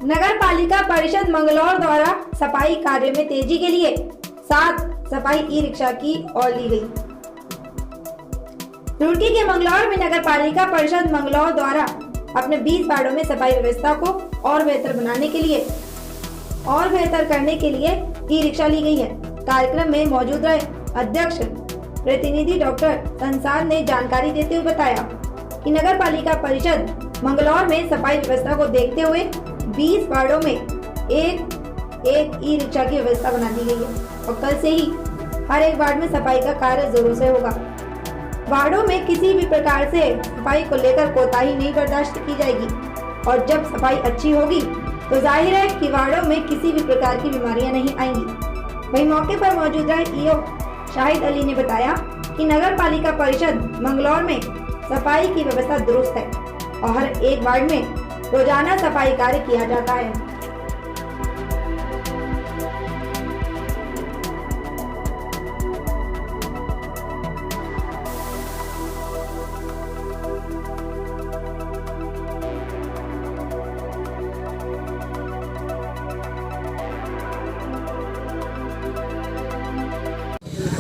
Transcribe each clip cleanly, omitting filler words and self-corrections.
नगर पालिका परिषद मंगलौर द्वारा सफाई कार्य में तेजी के लिए 7 सफाई ई रिक्शा की ओर ली गई। रुड़की के मंगलौर में नगर पालिका परिषद मंगलौर द्वारा अपने 20 वार्डों में सफाई व्यवस्था को और बेहतर बनाने के लिए और बेहतर करने के लिए ई रिक्शा ली गई है। कार्यक्रम में मौजूद रहे अध्यक्ष प्रतिनिधि डॉक्टर संसार ने जानकारी देते हुए बताया कि नगर पालिका परिषद मंगलौर में सफाई व्यवस्था को देखते हुए 20 वार्डों में एक ई रिक्शा की व्यवस्था बना दी गई है और कल से ही हर एक वार्ड में सफाई का कार्य जोरों से होगा। वार्डों में किसी भी प्रकार से सफाई को लेकर कोताही नहीं बर्दाश्त की जाएगी और जब सफाई अच्छी होगी तो जाहिर है कि वार्डों में किसी भी प्रकार की बीमारियां नहीं आएंगी। वहीं मौके पर मौजूद रहे ईओ शाहिद अली ने बताया कि नगर पालिका परिषद मंगलौर में सफाई की व्यवस्था दुरुस्त है और हर एक वार्ड में रोजाना सफाई कार्य किया जाता है।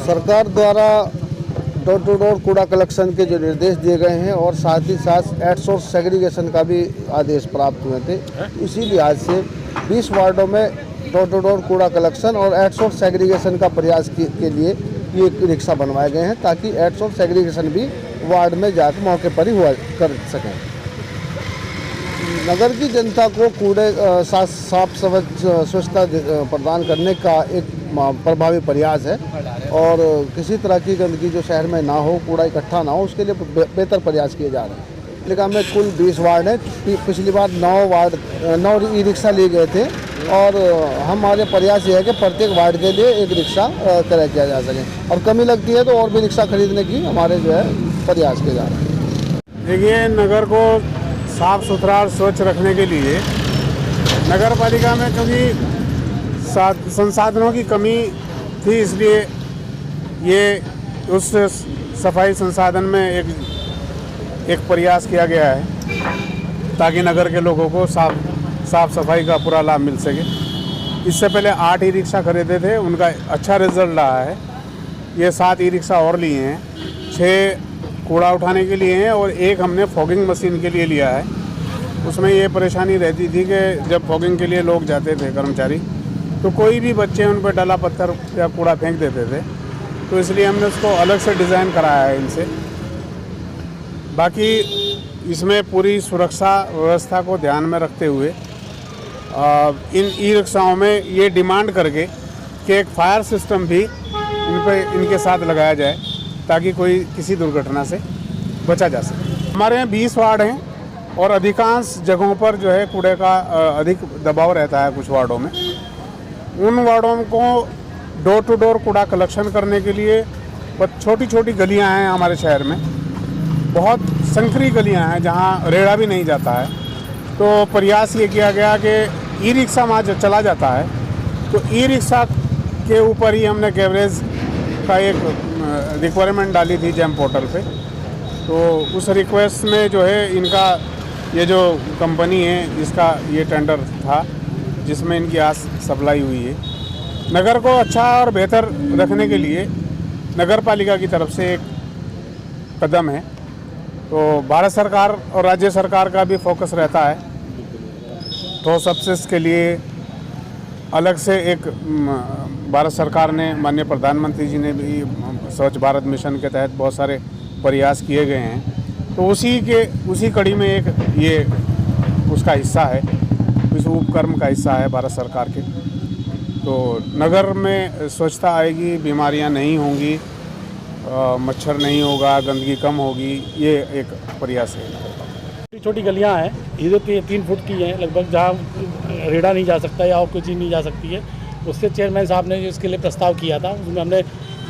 सरकार द्वारा डोर टू डोर कूड़ा कलेक्शन के जो निर्देश दिए गए हैं और साथ ही साथ एट सोर्स सेग्रीगेशन का भी आदेश प्राप्त हुए थे, इसी लिहाज से 20 वार्डों में डोर टू डोर कूड़ा कलेक्शन और एट सोर्स सेग्रीगेशन का प्रयास के लिए ये रिक्शा बनवाए गए हैं ताकि एट सोर्स सेग्रीगेशन भी वार्ड में जाकर मौके पर ही हुआ कर सकें। नगर की जनता को कूड़े साफ स्वच्छता प्रदान करने का एक प्रभावी प्रयास है और किसी तरह की गंदगी जो शहर में ना हो, कूड़ा इकट्ठा ना हो, उसके लिए बेहतर प्रयास किए जा रहे हैं। पालिका में कुल 20 वार्ड हैं। पिछली बार 9 ई रिक्शा लिए गए थे और हमारे प्रयास ये है कि प्रत्येक वार्ड के लिए एक रिक्शा क्रय किया जा सके और कमी लगती है तो और भी रिक्शा खरीदने की हमारे जो है प्रयास किए जा रहे हैं। देखिए, नगर को साफ सुथरा और स्वच्छ रखने के लिए नगर पालिका में क्योंकि संसाधनों की कमी थी, इसलिए ये उस सफाई संसाधन में एक प्रयास किया गया है ताकि नगर के लोगों को साफ सफाई का पूरा लाभ मिल सके। इससे पहले 8 ई रिक्शा खरीदे थे, उनका अच्छा रिजल्ट रहा है। ये 7 ई रिक्शा और लिए हैं, 6 कूड़ा उठाने के लिए हैं और 1 हमने फॉगिंग मशीन के लिए लिया है। उसमें ये परेशानी रहती थी कि जब फॉगिंग के लिए लोग जाते थे कर्मचारी, तो कोई भी बच्चे उन पर डला पत्थर या कूड़ा फेंक देते थे, तो इसलिए हमने उसको अलग से डिज़ाइन कराया है इनसे। बाकी इसमें पूरी सुरक्षा व्यवस्था को ध्यान में रखते हुए इन ई रिक्शाओं में ये डिमांड करके कि एक फायर सिस्टम भी इनके साथ लगाया जाए ताकि कोई किसी दुर्घटना से बचा जा सके। हमारे यहाँ 20 वार्ड हैं और अधिकांश जगहों पर जो है कूड़े का अधिक दबाव रहता है। कुछ वार्डों में, उन वार्डों को डोर टू डोर कूड़ा कलेक्शन करने के लिए छोटी छोटी गलियां हैं हमारे शहर में, बहुत संकरी गलियां हैं जहां रेड़ा भी नहीं जाता है। तो प्रयास ये किया गया कि ई रिक्शा वहाँ जो चला जाता है तो ई रिक्शा के ऊपर ही हमने कैवरेज का एक रिक्वायरमेंट डाली थी जैम पोर्टल पे। तो उस रिक्वेस्ट में जो है इनका ये जो कंपनी है इसका ये टेंडर था जिसमें इनकी आज सप्लाई हुई है। नगर को अच्छा और बेहतर रखने के लिए नगर पालिका की तरफ से एक कदम है। तो भारत सरकार और राज्य सरकार का भी फोकस रहता है। तो सबसे इसके लिए अलग से एक भारत सरकार ने, माननीय प्रधानमंत्री जी ने भी स्वच्छ भारत मिशन के तहत बहुत सारे प्रयास किए गए हैं। तो उसी कड़ी में एक ये उसका हिस्सा है, इस उपक्रम का हिस्सा है भारत सरकार के। तो नगर में स्वच्छता आएगी, बीमारियां नहीं होंगी, मच्छर नहीं होगा, गंदगी कम होगी, ये एक प्रयास है। छोटी छोटी गलियां हैं, ये जो 3 फुट की हैं लगभग, जहाँ रेड़ा नहीं जा सकता या और कोई चीज़ नहीं जा सकती है। उससे चेयरमैन साहब ने इसके लिए प्रस्ताव किया था। उसमें हमने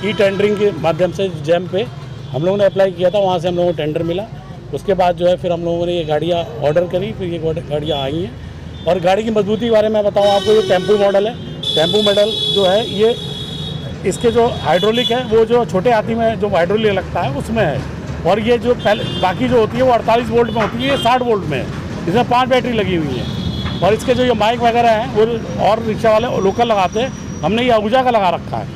ई टेंडरिंग के माध्यम से जैम पे हम लोगों ने अप्लाई किया था, वहाँ से हम लोगों को टेंडर मिला। उसके बाद जो है फिर हम लोगों ने ये गाड़ियाँ ऑर्डर करी, फिर ये गाड़ियाँ आई हैं। और गाड़ी की मजबूती के बारे में बताऊँ आपको, ये टेम्पू मॉडल है। टेम्पू मॉडल जो है ये, इसके जो हाइड्रोलिक है वो जो छोटे हाथी में जो हाइड्रोलिक लगता है उसमें है, और ये जो पहले बाकी जो होती है वो 48 वोल्ट में होती है, ये 60 वोल्ट में है। इसमें 5 बैटरी लगी हुई है। और इसके जो ये माइक वगैरह हैं वो और रिक्शा वाले लोकल लगाते हैं, हमने ये आहूजा का लगा रखा है।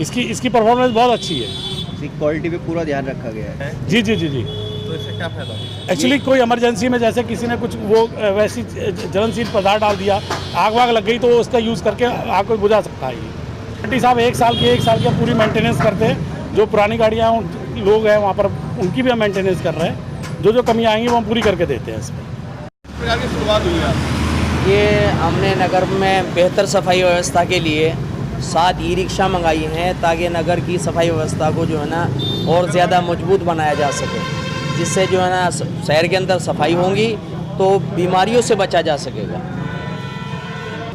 इसकी परफॉर्मेंस बहुत अच्छी है, इसकी क्वालिटी पे पूरा ध्यान रखा गया है। जी जी जी जी। तो इससे क्या फायदा होगा? एक्चुअली कोई इमरजेंसी में जैसे किसी ने कुछ वो वैसी ज्वलनशील पदार्थ डाल दिया, आग वाग लग गई, तो उसका यूज़ करके आग को बुझा सकता है ये। आंटी साहब 1 साल की पूरी मेंटेनेंस करते हैं। जो पुरानी गाड़ियाँ लोग हैं वहाँ पर उनकी भी हम मेंटेनेंस कर रहे हैं। जो कमी आएंगी वो हम पूरी करके देते हैं इसमें। प्रकार की शुरुआत हुई है। ये हमने नगर में बेहतर सफाई व्यवस्था के लिए 7 ई रिक्शा मंगाई हैं, ताकि नगर की सफाई व्यवस्था को जो है ना और ज़्यादा मजबूत बनाया जा सके, जिससे जो है ना शहर के अंदर सफाई होंगी तो बीमारियों से बचा जा सकेगा।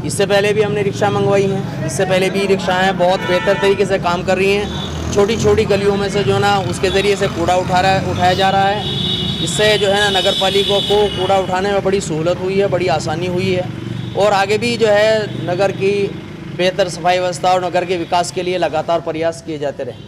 इससे पहले भी हमने रिक्शा मंगवाई हैं, इससे पहले भी रिक्शाएँ बहुत बेहतर तरीके से काम कर रही हैं। छोटी छोटी गलियों में से जो है ना उसके ज़रिए से कूड़ा उठाया जा रहा है। इससे जो है ना नगर पालिका को कूड़ा उठाने में बड़ी सहूलत हुई है, बड़ी आसानी हुई है। और आगे भी जो है नगर की बेहतर सफाई व्यवस्था और नगर के विकास के लिए लगातार प्रयास किए जाते रहें।